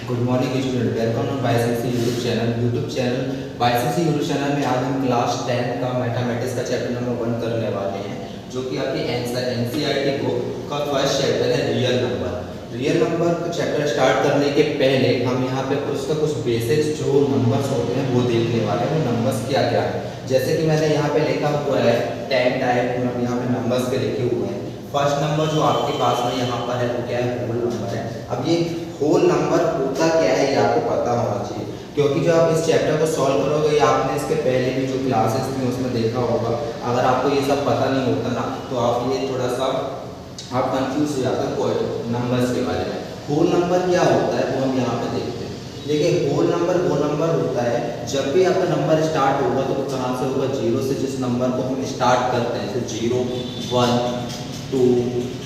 Good morning student, welcome on बाईसीसी YouTube channel. बाईसीसी YouTube channel में आज हम क्लास 10 का मैथमेटिक्स का चैप्टर नंबर 1 करने वाले हैं, जो कि आपके एनसीईआरटी बुक का फर्स्ट चैप्टर है real number. Real number chapter start करने के पहले हम यहाँ पे उसका कुछ बेसिक्स जो नंबर्स होते हैं वो देखने वाले हैं। वो नंबर्स क्या क्या है, जैसे कि मैंने यहाँ पे लिखा हुआ है 10 टाइप, मतलब यहाँ पे नंबर्स के लिखे हुए हैं। फर्स्ट नंबर जो आपके पास में यहाँ पर है वो क्या है, होल नंबर है। अब ये होल नंबर होता क्या है ये आपको पता होना चाहिए, क्योंकि जो आप इस चैप्टर को सॉल्व करोगे या आपने इसके पहले भी जो क्लासेस थी उसमें देखा होगा। अगर आपको ये सब पता नहीं होता ना तो आप ये थोड़ा सा आप कंफ्यूज हो जाते हो नंबर्स के बारे में। होल नंबर क्या होता है वो हम यहाँ पे देखते हैं। देखिए, होल नंबर वो नंबर होता है जब भी आपका नंबर स्टार्ट होगा तो कहाँ से होगा, जीरो से। जिस नंबर को हम स्टार्ट करते हैं जैसे 0, 1, 2,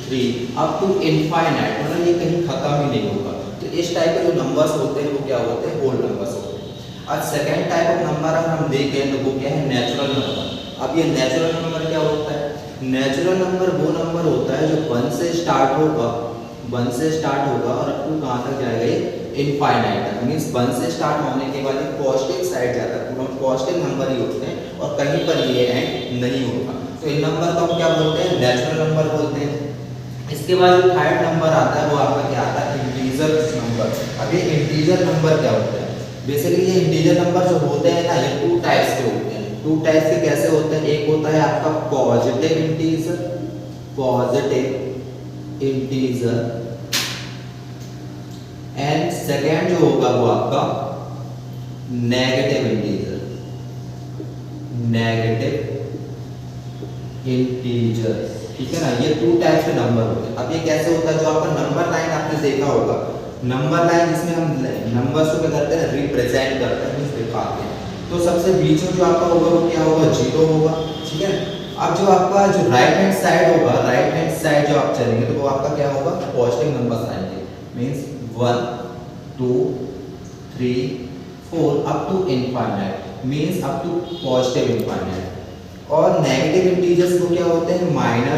3 अप टू इनफाइनाइट, मतलब ये कहीं खत्म ही नहीं होगा। तो इस टाइप के जो नंबर्स होते हैं वो क्या होते हैं, होल नंबर्स होते हैं। अब सेकेंड टाइप ऑफ नंबर अगर हम देखें तो वो क्या है, नेचुरल नंबर। अब ये नेचुरल नंबर क्या होता है, नेचुरल नंबर वो नंबर होता है जो 1 से स्टार्ट होगा, 1 से स्टार्ट होगा और अप टू कहाँ तक जाएगा, ये इनफाइनाइट तक। मीन्स 1 से स्टार्ट होने के बाद ये पॉजिटिव साइड जाता है, पूरा पॉजिटिव नंबर ही होते हैं और कहीं पर ये एंड नहीं होगा। तो इन नंबर को हम क्या बोलते हैं, नेचुरल नंबर बोलते हैं। इसके बाद जो थर्ड नंबर आता है वो आपका क्या आता है, इंटीजर नंबर। अब ये इंटीजर नंबर क्या होता है, बेसिकली ये इंटीजर नंबर जो होते हैं ना ये 2 टाइप्स के होते हैं। 2 टाइप्स के कैसे होते हैं, एक होता है आपका positive integer, positive integer, and second जो होगा वो आपका नेगेटिव इंटीजर, नेगेटिव इंटीजर। ठीक है ना, ये 2 टाइप्स के नंबर होते हैं। अब ये कैसे होता है, जो आपका नंबर लाइन आपने देखा होगा, नंबर लाइन जिसमें हम नंबर्स को क्या करते हैं, रिप्रेजेंट करते हैं, मींस दिखाते हैं। तो सबसे बीच में जो आपका होगा वो क्या होगा, 0 होगा। ठीक है, अब जो आपका जो राइट हैंड साइड होगा, राइट हैंड साइड जो आप चलेंगे तो वो आपका क्या होगा, पॉजिटिव नंबर्स आएंगे। Means 1, 2, 3, 4 up to infinite, means up to positive infinite. और नेगेटिव इंटीजर्स को क्या होते हैं, -1,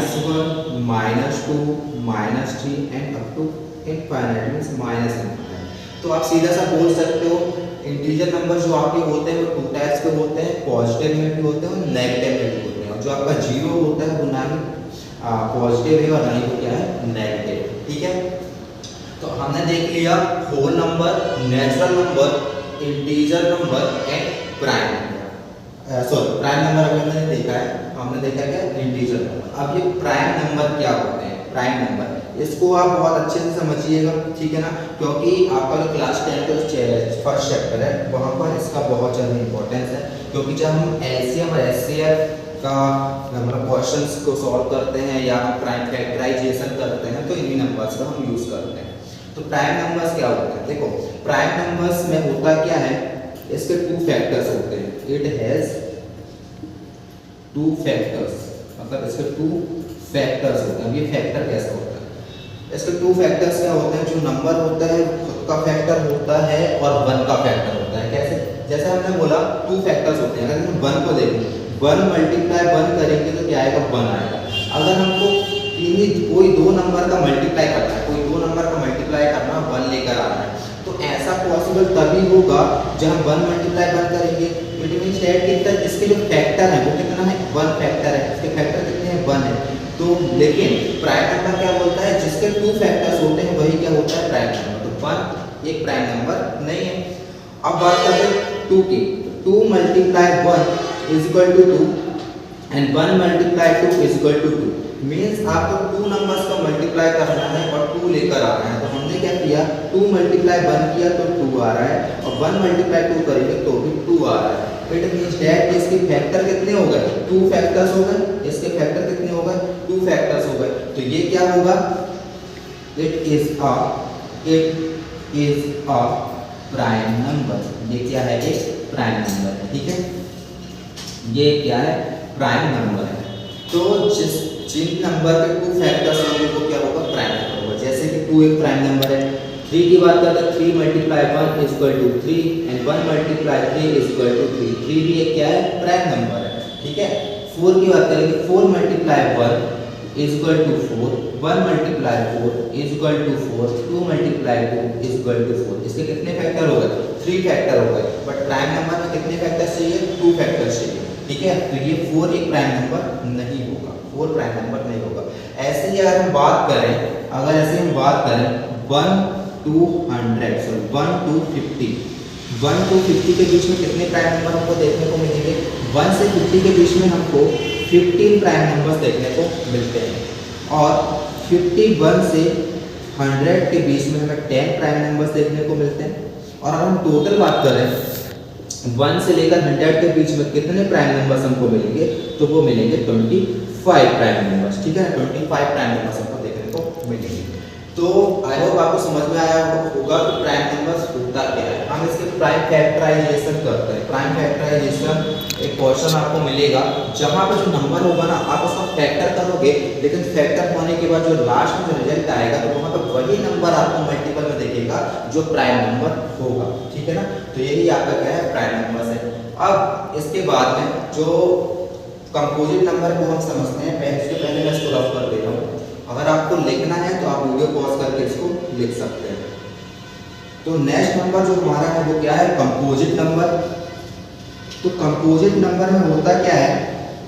-2, -3 and up to infinite, means -infinite. तो आप सीधा सा बोल सकते हो इंटीजर नंबर जो आपके होते हैं वो 2 टाइप्स के होते हैं, पॉजिटिव में भी होते हैं और नेगेटिव में भी होते हैं। और जो आपका 0 होता है वो ना ही पॉजिटिव है और ना ही वो क्या है, नेगेटिव। ठीक है, तो हमने देख लिया whole number, natural number, integer number and prime number. Sorry, prime number अभी हमने देखा है, हमने देखा क्या, इंटीजर नंबर। अब ये प्राइम नंबर क्या होते हैं, प्राइम नंबर इसको आप बहुत अच्छे से समझिएगा। ठीक है ना, क्योंकि आपका जो क्लास 10 का फर्स्ट चैप्टर है वहाँ पर इसका बहुत ज़्यादा इंपॉर्टेंस है। क्योंकि जब हम एलसीएम और एचसीएफ का मतलब क्वेश्चंस को सॉल्व करते हैं या हम प्राइम फैक्टराइजेशन करते हैं तो इन्हीं नंबर्स का हम यूज़ करते हैं। तो प्राइम नंबर्स क्या होते हैं, देखो प्राइम नंबर्स में होता क्या है, इसके 2 फैक्टर्स होते हैं। इट हैज 2 फैक्टर्स, मतलब इसके 2 फैक्टर्स होते हैं। अब ये फैक्टर कैसे होता है, इसके 2 फैक्टर्स क्या होते हैं, जो नंबर होता है का फैक्टर होता है और 1 का फैक्टर होता है। कैसे, जैसे हमने बोला 2 फैक्टर्स होते हैं। अगर हम 1 को देखें, 1 मल्टीप्लाई 1 करेंगे तो क्या आएगा, 1 आएगा। अगर हमको कोई 2 नंबर का मल्टीप्लाई करना है, कोई 2 नंबर का मल्टीप्लाई करना, 1 लेकर आना है, तो ऐसा पॉसिबल तभी होगा जब हम 1 मल्टीप्लाई 1 करेंगे। इट मींस दैट इसके जो फैक्टर है वो कितना है, 1 फैक्टर है, इसके फैक्टर कितने हैं, 1 है। तो लेकिन प्राइम नंबर क्या बोलता है, जिसके 2 फैक्टर्स होते हैं वही क्या होता है, प्राइम नंबर। तो 1 एक प्राइम नंबर नहीं है। अब बात करते हैं 2 की, 2 multiply 1 is equal to 2 and 1 multiply 2 is equal to 2। Means आपको 2 नंबर्स का मल्टीप्लाई करना है और 2 लेकर आना है। तो हमने क्या किया, 2 मल्टीप्लाई 1 किया तो 2 आ रहा है और 1 मल्टीप्लाई 2 करेंगे तो भी 2 आ रहा है। इट मींस दैट इसके फैक्टर कितने हो गए, 2 फैक्टर्स हो गए। इसके फैक्टर कितने हो गए, 2 फैक्टर्स हो गए। तो ये क्या होगा, it is a prime number. ये क्या है, एक प्राइम नंबर है। ठीक है, ये क्या है, प्राइम नंबर है। तो जिन नंबर के 2 फैक्टर्स होंगे वो क्या होगा, प्राइम नंबर होगा। जैसे कि 2 एक प्राइम नंबर है। 3 की बात करते हैं, 3 multiply 1 is equal to 3 and 1 multiply 3 is equal to 3। 3 भी एक क्या है, प्राइम नंबर है। ठीक है, 4 की बात करेंगे, 4 multiply 1 is equal to 4, 1 multiply 4 is equal to 4, 2 multiply 2 is equal to 4। इसके कितने फैक्टर हो गए? 3 फैक्टर हो गए। बट प्राइम नंबर में कितने फैक्टर चाहिए? 2 फैक्टर चाहिए। ठीक है, तो ये 4 एक प्राइम नंबर नहीं होगा, 4 प्राइम नंबर नहीं होगा। ऐसे ही अगर हम बात करें 1 to 100 सॉरी 1 to 50, 1 to 50 के बीच में कितने प्राइम नंबर हमको देखने को मिलेंगे? 1 से 50 के बीच में हमको 15 प्राइम नंबर्स देखने को मिलते हैं, और 51 से 100 के बीच में हमें 10 प्राइम नंबर्स देखने को मिलते हैं। और अगर हम टोटल बात करें 1 से लेकर 100 के बीच में कितने प्राइम नंबर्स हमको मिलेंगे, तो वो मिलेंगे 25 प्राइम नंबर्स। ठीक है, 25 प्राइम नंबर्स हमको देखने को मिलेंगे। तो आई होप आपको समझ में आया होगा कि प्राइम नंबर्स होता क्या है। हम इसके प्राइम फैक्टराइजेशन करते हैं। प्राइम फैक्टराइजेशन एक क्वेश्चन आपको मिलेगा जहां पर जो नंबर होगा ना आप उसका फैक्टर करोगे, लेकिन फैक्टर होने के बाद जो लास्ट में जो रिजल्ट आएगा तो वहां पर वही नंबर आपको मल्टीपल में दिखेगा जो प्राइम नंबर होगा। ठीक है ना, तो यही आपका क्या है, प्राइम नंबर है। अब इसके बाद में जो कंपोजिट नंबर को हम समझते हैं, इसके पहले मैं इसको रफ कर दे रहा हूँ। अगर आपको लिखना है तो आप वीडियो पॉज करके इसको लिख सकते हैं। तो नेक्स्ट नंबर जो हमारा है वो क्या है, कंपोजिट नंबर। तो कंपोजिट नंबर में होता क्या है,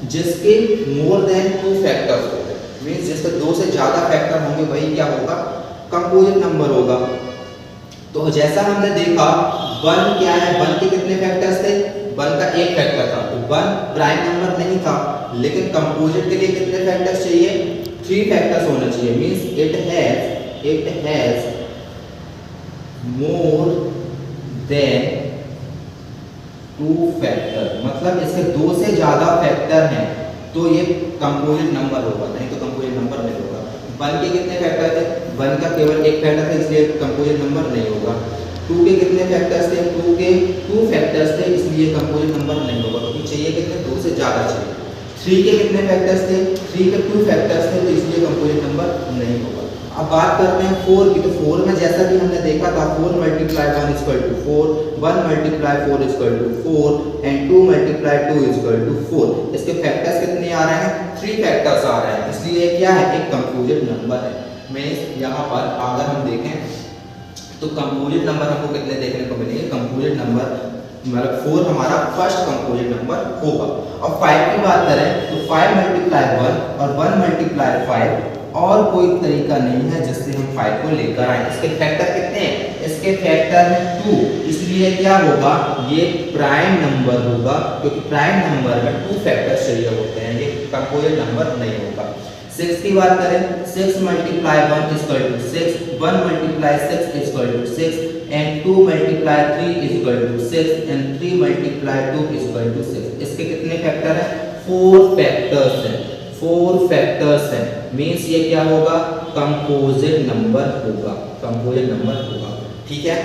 जिसके मोर देन 2 फैक्टर्स होते हैं, मींस जिसके 2 से ज्यादा फैक्टर होंगे वही क्या होगा, कंपोजिट नंबर होगा। तो जैसा हमने देखा 1 क्या है, 1 के कितने फैक्टर्स थे, 1 का एक फैक्टर था, तो 1 प्राइम नंबर नहीं था। लेकिन कंपोजिट के लिए कितने फैक्टर्स चाहिए, 3 फैक्टर्स होना चाहिए। Means it has more than 2 factor, मतलब इसके 2 से ज्यादा फैक्टर हैं तो ये कंपोजिट नंबर होगा, नहीं तो कंपोजिट नंबर नहीं होगा। 1 के कितने फैक्टर थे, 1 का केवल एक फैक्टर था इसलिए कंपोजिट नंबर नहीं होगा। 2 के कितने फैक्टर्स थे, 2 के 2 फैक्टर्स थे इसलिए कंपोजिट नंबर नहीं होगा, क्योंकि चाहिए कितने, 2 से ज्यादा चाहिए। 3 के कितने फैक्टर्स थे, 3 के 2 फैक्टर्स थे तो इसलिए कंपोजिट नंबर नहीं होगा। अब बात करते हैं 4 की। तो 4 में जैसा कि हमने देखा था 4 multiply 1 is equal to 4, 1 multiply 4 is equal to 4 and 2 multiply 2 is equal to 4। इसके फैक्टर्स कितने आ रहे हैं, 3 फैक्टर्स आ रहे हैं, इसलिए क्या है, एक कंपोजिट नंबर है। मींस यहाँ पर अगर हम देखें तो कंपोजिट नंबर हमको कितने देखने को मिलेंगे, कंपोजिट नंबर मतलब 4 हमारा फर्स्ट कंपोजिट नंबर होगा। और 5 की बात करें तो 5 मल्टीप्लाई 1 और 1 मल्टीप्लाई 5 और कोई तरीका नहीं है जिससे हम 5 को लेकर आए। इसके फैक्टर कितने हैं, इसके फैक्टर हैं 2, इसलिए क्या होगा, ये प्राइम नंबर होगा, क्योंकि प्राइम नंबर में 2 फैक्टर चाहिए होते हैं, ये कंपोजिट नंबर नहीं होगा। 6 की बात करें, 6 multiply 1 is equal to 6, 1 multiply 6 is equal to 6 and 2 multiply 3 is equal to 6 and 3 multiply 2 is equal to 6। इसके कितने फैक्टर हैं, 4 फैक्टर्स हैं, 4 फैक्टर्स हैं। मींस ये क्या होगा, कंपोजिट नंबर होगा, कंपोजिट नंबर होगा। ठीक है,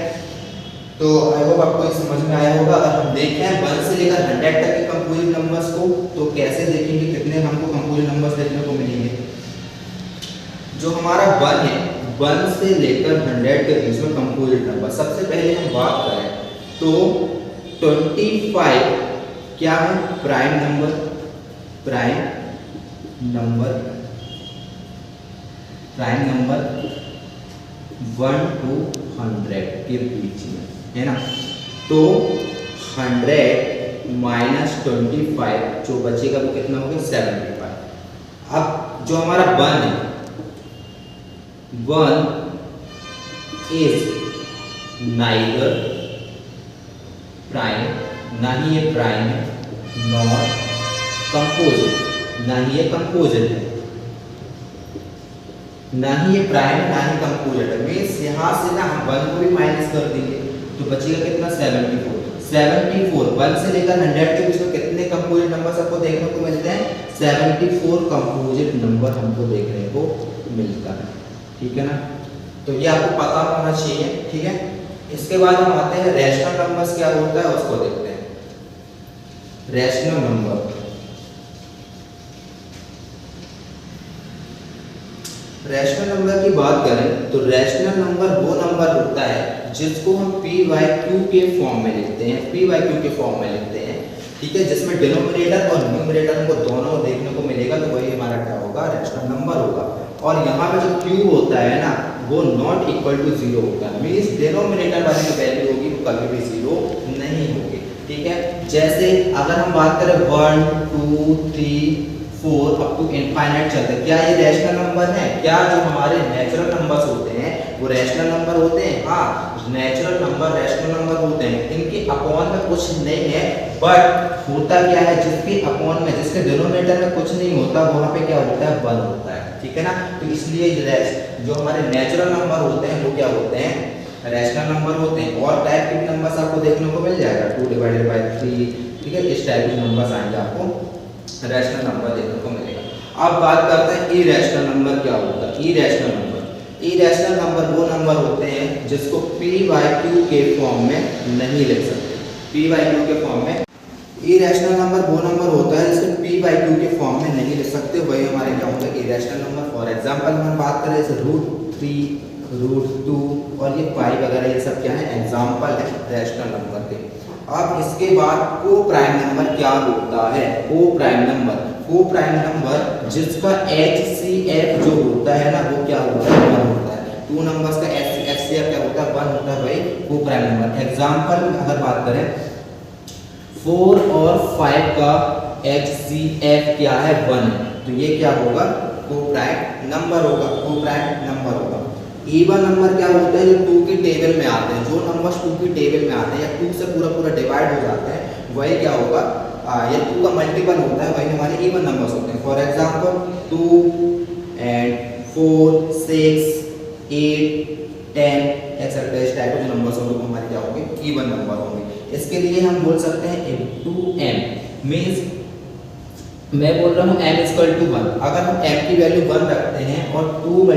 तो आई होप आपको ये समझ में आया होगा। अगर हम देखें 1 से लेकर 100 तक के कंपोजिट नंबर्स को, तो कैसे देखेंगे, कितने हमको कंपोजिट नंबर्स देखने को मिलेंगे। जो हमारा 1 है, 1 से लेकर 100 के बीच में कंपोजिट नंबर, सबसे पहले हम बात करें तो 25 क्या है, prime number, prime number 1 to 100 के बीच में है ना। तो 100 माइनस 25 जो बचेगा वो कितना होगा, 75। अब जो हमारा 1 है, 1 इज नाइदर प्राइम, ना ही ये प्राइम है, नॉट कंपोजिट, ना ही ये कंपोजिट है, ना ही ये प्राइम है, ना ही कंपोजिट है। मींस यहाँ से ना हम 1 को भी माइनस कर देंगे तो बचेगा कितना, 74। 74 1 से लेकर 100 के बीच में कितने कंपोजिट नंबर आपको देखने को मिलते हैं, 74 कंपोजिट नंबर हमको देखने को मिलता है। ठीक है ना, तो ये आपको पता होना चाहिए। ठीक है, इसके बाद हम आते हैं रैशनल नंबर्स क्या होता है उसको देखते हैं। रैशनल नंबर, रैशनल नंबर की बात करें तो रैशनल नंबर वो नंबर होता है जिसको हम p/q के फॉर्म में लिखते हैं, p/q के फॉर्म में लिखते हैं। ठीक है, जिसमें डिनोमिनेटर और न्यूमरेटर को दोनों देखने को मिलेगा, तो वही हमारा क्या होगा, रैशनल नंबर होगा। और यहाँ पे जो क्यूब होता है ना, वो नॉट इक्वल टू 0 होगा, मीन्स डिनोमिनेटर वाली जो वैल्यू होगी वो कभी भी 0 नहीं होगी। ठीक है, जैसे अगर हम बात करें 1 2 3 4 अप टू इनफाइनाइट चलते हैं, क्या ये रैशनल नंबर है? क्या जो हमारे नेचुरल नंबर्स होते हैं वो रैशनल नंबर होते हैं? हाँ, नेचुरल नंबर रैशनल नंबर होते हैं, इनके अपॉन में कुछ नहीं है, बट होता क्या है, जिसके अपॉन में, जिसके डिनोमिनेटर में कुछ नहीं होता, वहाँ पे क्या होता है, 1 होता है। ठीक है ना, तो इसलिए जो हमारे नेचुरल नंबर होते हैं वो क्या होते हैं, रैशनल नंबर होते हैं। और टाइप के नंबर्स आपको देखने को मिल जाएगा, 2/3, ठीक है, इस टाइप के नंबर्स आएंगे, आपको रैशनल नंबर देखने को मिलेगा। अब बात करते हैं इरैशनल नंबर क्या होता है। इरैशनल नंबर, इरैशनल नंबर वो नंबर होते हैं जिसको p/q के फॉर्म में नहीं लिख सकते। p/q के फॉर्म में, इरैशनल नंबर वो नंबर होता है जिसको p/q के फॉर्म में नहीं लिख सकते, वही हमारे क्या होगा, इरैशनल नंबर। फॉर एग्जांपल हम बात करें जैसे √3, √2 और ये पाई वगैरह, ये सब क्या है, एग्जांपल है रैशनल नंबर के। अब इसके बाद को प्राइम नंबर क्या होता है, को प्राइम नंबर, को प्राइम नंबर जिसका HCF जो होता है ना, वो क्या होता है, 1 होता है। 2 नंबर्स का HCF क्या होता है, 1 होता है, भाई को प्राइम नंबर। एग्जांपल में अगर बात करें 4 और 5 का HCF क्या है, 1 है, तो ये क्या होगा, को प्राइम नंबर होगा, को प्राइम नंबर होगा। इवन नंबर क्या होता है, जो 2 की टेबल में आते हैं, जो नंबर्स 2 की टेबल में आते हैं या 2 से पूरा डिवाइड हो जाते हैं, वही क्या होगा, या 2 का मल्टीपल होता है, वही हमारे इवन नंबर्स होते हैं। फॉर एग्जांपल 2 and 4 6 8 10 एक्सेट्रा, इस टाइप के जो नंबर्स होंगे वो हमारे क्या होंगे, इवन नंबर होंगे। इसके लिए हम बोल सकते हैं 2m, मीन्स मैं बोल रहा हूँ m = 1। अगर हम m की वैल्यू 1 रखते हैं और 2 ×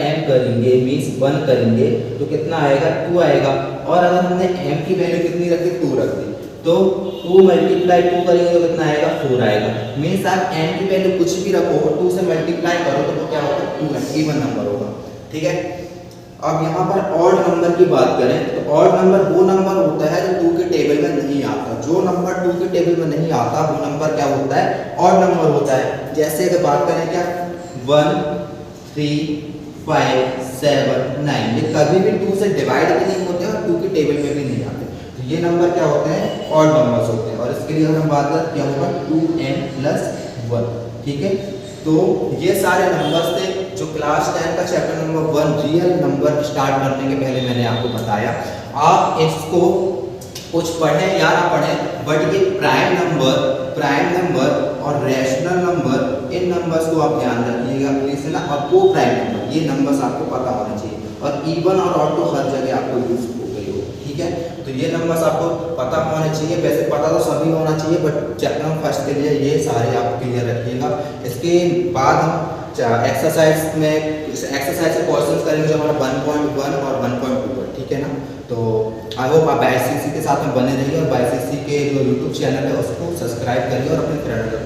m करेंगे, मीन्स 1 करेंगे, तो कितना आएगा, 2 आएगा। और अगर हमने m की वैल्यू कितनी रखी, 2 रख दी, तो 2 × 2 करेंगे तो कितना आएगा, 4 आएगा। मीन्स आप m की वैल्यू कुछ भी रखो और 2 से मल्टीप्लाई करो तो वो क्या होगा, 2 है, इवन नंबर होगा। ठीक है, अब यहाँ पर ऑड नंबर की बात करें तो ऑड नंबर वो नंबर होता है जो 2 के टेबल में नहीं आता। जो नंबर 2 के टेबल में नहीं आता वो नंबर क्या होता है, ऑड नंबर होता है। जैसे अगर बात करें क्या, 1 3 5 7 9, ये कभी भी 2 से डिवाइड भी नहीं होते और 2 के टेबल में भी नहीं आते, तो ये नंबर क्या होते हैं, ऑड नंबर्स होते हैं। और इसके लिए हम बात करें क्या होगा, 2n + 1। ठीक है, तो ये सारे नंबर्स थे जो क्लास 10 का chapter number 1 real number start करने के पहले मैंने आपको बताया। आप इसको कुछ पढ़ें या ना पढ़ें, बट ये प्राइम नंबर और रैशनल नंबर, इन नंबर्स को आप ध्यान रखिएगा प्लीज, है ना। और को प्राइम नंबर, ये नंबर्स आपको पता होना चाहिए। और इवन और ऑड तो हर जगह आपको यूज हो गई हो, ठीक है। तो ये नंबर्स आपको पता होना चाहिए, वैसे पता तो सभी होना चाहिए, बट चैप्टर नंबर 1 के लिए ये सारे आप क्लियर रखिएगा। इसके बाद हम एक्सरसाइज से क्वेश्चंस करेंगे जो हमारा 1.1 और 1.2 पर, ठीक है ना। तो आई होप आप ICSE के साथ में बने रहिए और ICSE के जो यूट्यूब चैनल है उसको सब्सक्राइब करिए और अपने फ्रेंड को